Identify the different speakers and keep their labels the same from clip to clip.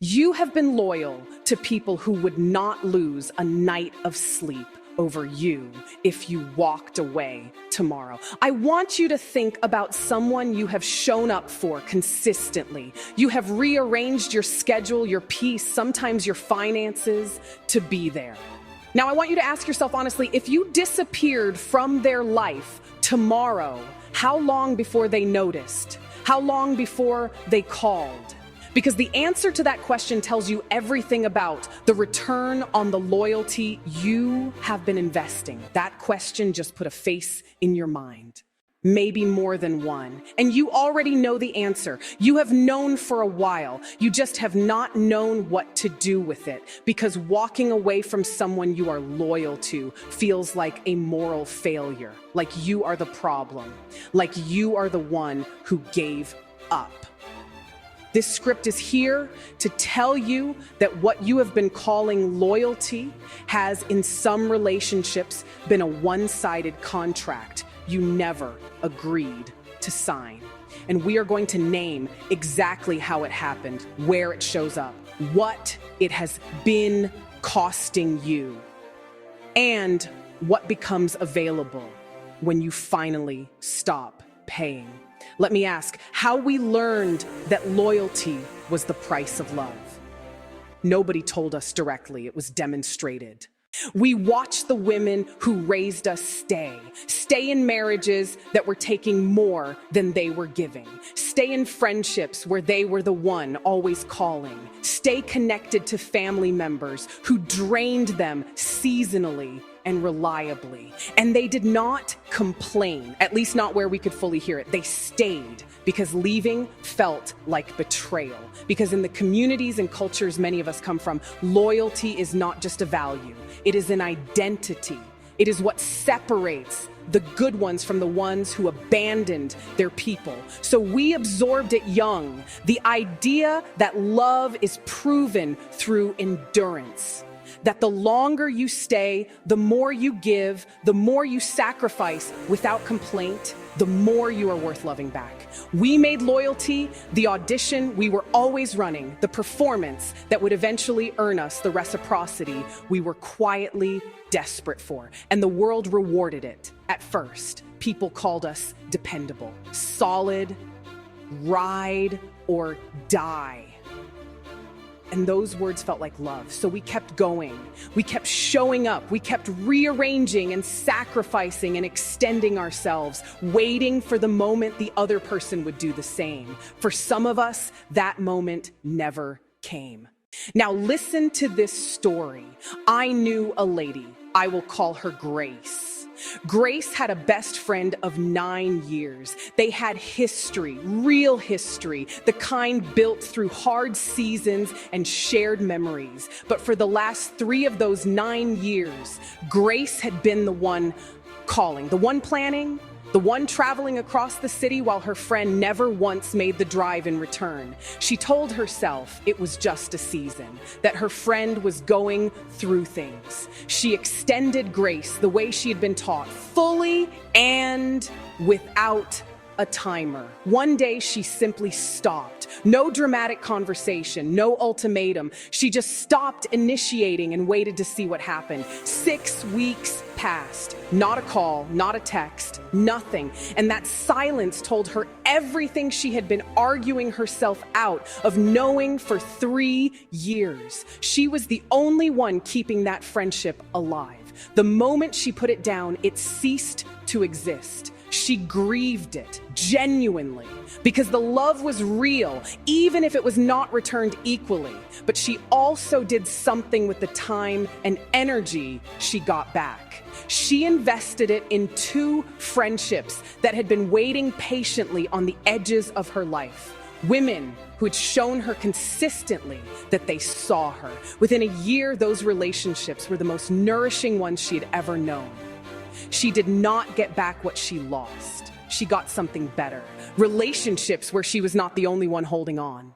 Speaker 1: You have been loyal to people who would not lose a night of sleep over you if you walked away tomorrow. I want you to think about someone you have shown up for consistently. You have rearranged your schedule, your peace, sometimes your finances to be there. Now, I want you to ask yourself honestly, if you disappeared from their life tomorrow, how long before they noticed? How long before they called? Because the answer to that question tells you everything about the return on the loyalty you have been investing. That question just put a face in your mind. Maybe more than one. And you already know the answer. You have known for a while. You just have not known what to do with it, because walking away from someone you are loyal to feels like a moral failure, like you are the problem, like you are the one who gave up. This script is here to tell you that what you have been calling loyalty has, in some relationships, been a one-sided contract you never agreed to sign. And we are going to name exactly how it happened, where it shows up, what it has been costing you, and what becomes available when you finally stop paying. Let me ask how we learned that loyalty was the price of love. Nobody told us directly, it was demonstrated. We watched the women who raised us stay in marriages that were taking more than they were giving, stay in friendships where they were the one always calling, stay connected to family members who drained them seasonally and reliably. And they did not complain, at least not where we could fully hear it. They stayed because leaving felt like betrayal. Because in the communities and cultures many of us come from, loyalty is not just a value, it is an identity. It is what separates the good ones from the ones who abandoned their people. So we absorbed it young, the idea that love is proven through endurance. That the longer you stay, the more you give, the more you sacrifice without complaint, the more you are worth loving back. We made loyalty the audition we were always running, the performance that would eventually earn us the reciprocity we were quietly desperate for. And the world rewarded it. At first, people called us dependable, solid, ride or die. And those words felt like love. So we kept going. We kept showing up. We kept rearranging and sacrificing and extending ourselves, waiting for the moment the other person would do the same. For some of us, that moment never came. Now listen to this story. I knew a lady. I will call her Grace. Grace had a best friend of 9 years. They had history, real history, the kind built through hard seasons and shared memories. But for the last 3 of those 9 years, Grace had been the one calling, the one planning, the one traveling across the city while her friend never once made the drive in return. She told herself it was just a season, that her friend was going through things. She extended Grace the way she had been taught, fully and without a timer. One day she simply stopped. No dramatic conversation, no ultimatum. She just stopped initiating and waited to see what happened. 6 weeks passed. Not a call, not a text, nothing. And that silence told her everything she had been arguing herself out of knowing for 3 years. She was the only one keeping that friendship alive. The moment she put it down, it ceased to exist. She grieved it genuinely because the love was real, even if it was not returned equally. But she also did something with the time and energy she got back. She invested it in 2 friendships that had been waiting patiently on the edges of her life. Women who had shown her consistently that they saw her. Within a year, those relationships were the most nourishing ones she had ever known. She did not get back what she lost. She got something better. Relationships where she was not the only one holding on.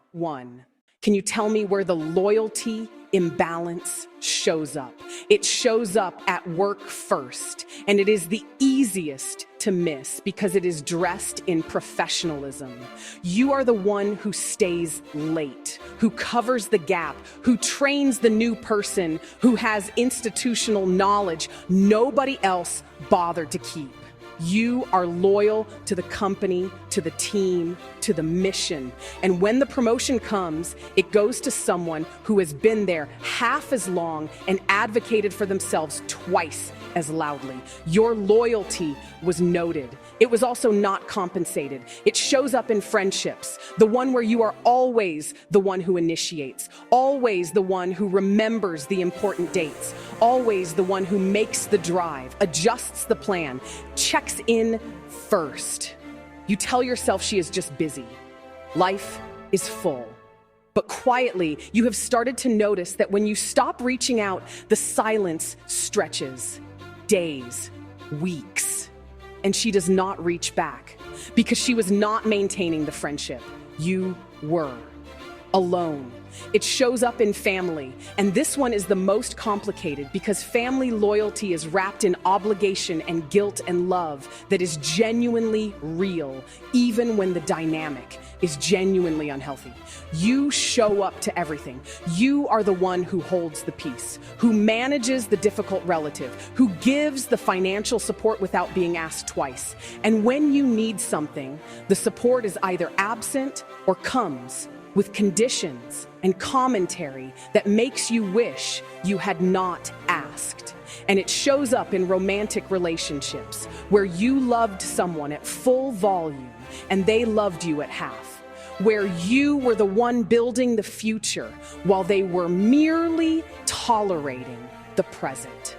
Speaker 1: Can you tell me where the loyalty imbalance shows up? It shows up at work first, and it is the easiest to miss because it is dressed in professionalism. You are the one who stays late, who covers the gap, who trains the new person, who has institutional knowledge nobody else bothered to keep. You are loyal to the company, to the team, to the mission. And when the promotion comes, it goes to someone who has been there half as long and advocated for themselves twice as loudly. Your loyalty was noted. It was also not compensated. It shows up in friendships, the one where you are always the one who initiates, always the one who remembers the important dates, always the one who makes the drive, adjusts the plan, checks in first. You tell yourself she is just busy. Life is full. But quietly, you have started to notice that when you stop reaching out, the silence stretches. Days, weeks, and she does not reach back because she was not maintaining the friendship. You were alone. It shows up in family, and this one is the most complicated because family loyalty is wrapped in obligation and guilt and love that is genuinely real, even when the dynamic is genuinely unhealthy. You show up to everything. You are the one who holds the peace, who manages the difficult relative, who gives the financial support without being asked twice. And when you need something, the support is either absent or comes with conditions and commentary that makes you wish you had not asked. And it shows up in romantic relationships where you loved someone at full volume and they loved you at half, where you were the one building the future while they were merely tolerating the present,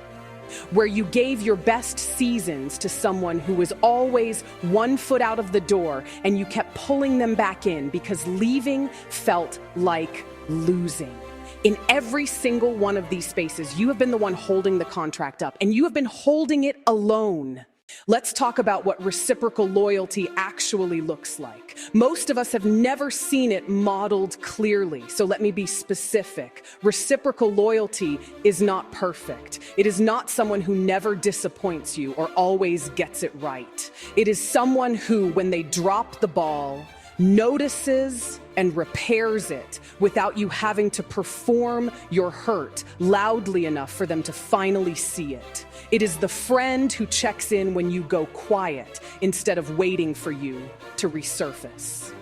Speaker 1: where you gave your best seasons to someone who was always 1 foot out of the door and you kept pulling them back in because leaving felt like losing. In every single one of these spaces, you have been the one holding the contract up, and you have been holding it alone. Let's talk about what reciprocal loyalty actually looks like. Most of us have never seen it modeled clearly, so let me be specific. Reciprocal loyalty is not perfect. It is not someone who never disappoints you or always gets it right. It is someone who, when they drop the ball, notices and repairs it without you having to perform your hurt loudly enough for them to finally see it. It is the friend who checks in when you go quiet instead of waiting for you to resurface.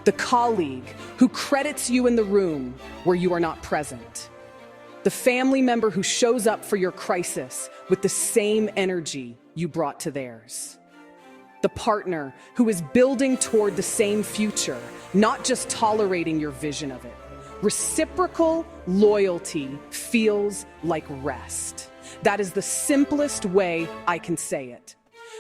Speaker 1: The colleague who credits you in the room where you are not present. The family member who shows up for your crisis with the same energy you brought to theirs. The partner who is building toward the same future, not just tolerating your vision of it. Reciprocal loyalty feels like rest. That is the simplest way I can say it.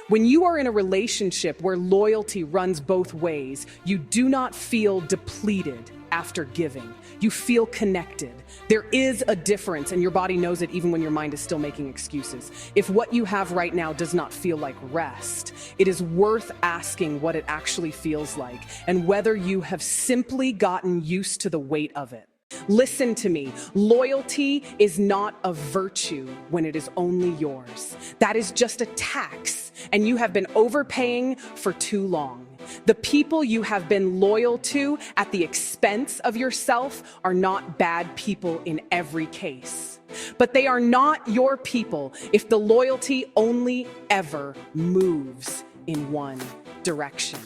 Speaker 1: When you are in a relationship where loyalty runs both ways, you do not feel depleted after giving. You feel connected. There is a difference, and your body knows it even when your mind is still making excuses. If what you have right now does not feel like rest, it is worth asking what it actually feels like and whether you have simply gotten used to the weight of it. Listen to me. Loyalty is not a virtue when it is only yours. That is just a tax, and you have been overpaying for too long. The people you have been loyal to at the expense of yourself are not bad people in every case. But they are not your people if the loyalty only ever moves in one direction.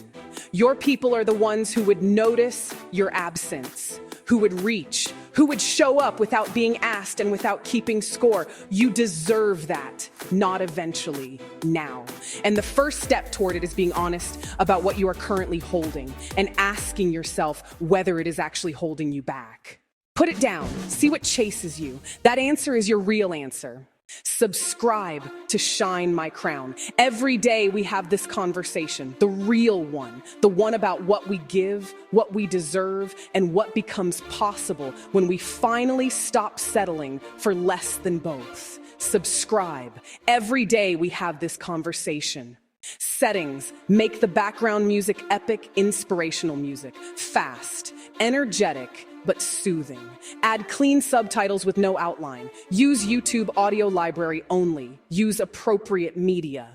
Speaker 1: Your people are the ones who would notice your absence, who would reach, who would show up without being asked and without keeping score. You deserve that, not eventually, now. And the first step toward it is being honest about what you are currently holding and asking yourself whether it is actually holding you back. Put it down, see what chases you. That answer is your real answer. Subscribe to Shine My Crown. Every day we have this conversation, the real one, the one about what we give, what we deserve, and what becomes possible when we finally stop settling for less than both. Subscribe. Every day we have this conversation. Settings: make the background music epic, inspirational music. Fast, energetic, but soothing. Add clean subtitles with no outline. Use YouTube audio library only. Use appropriate media.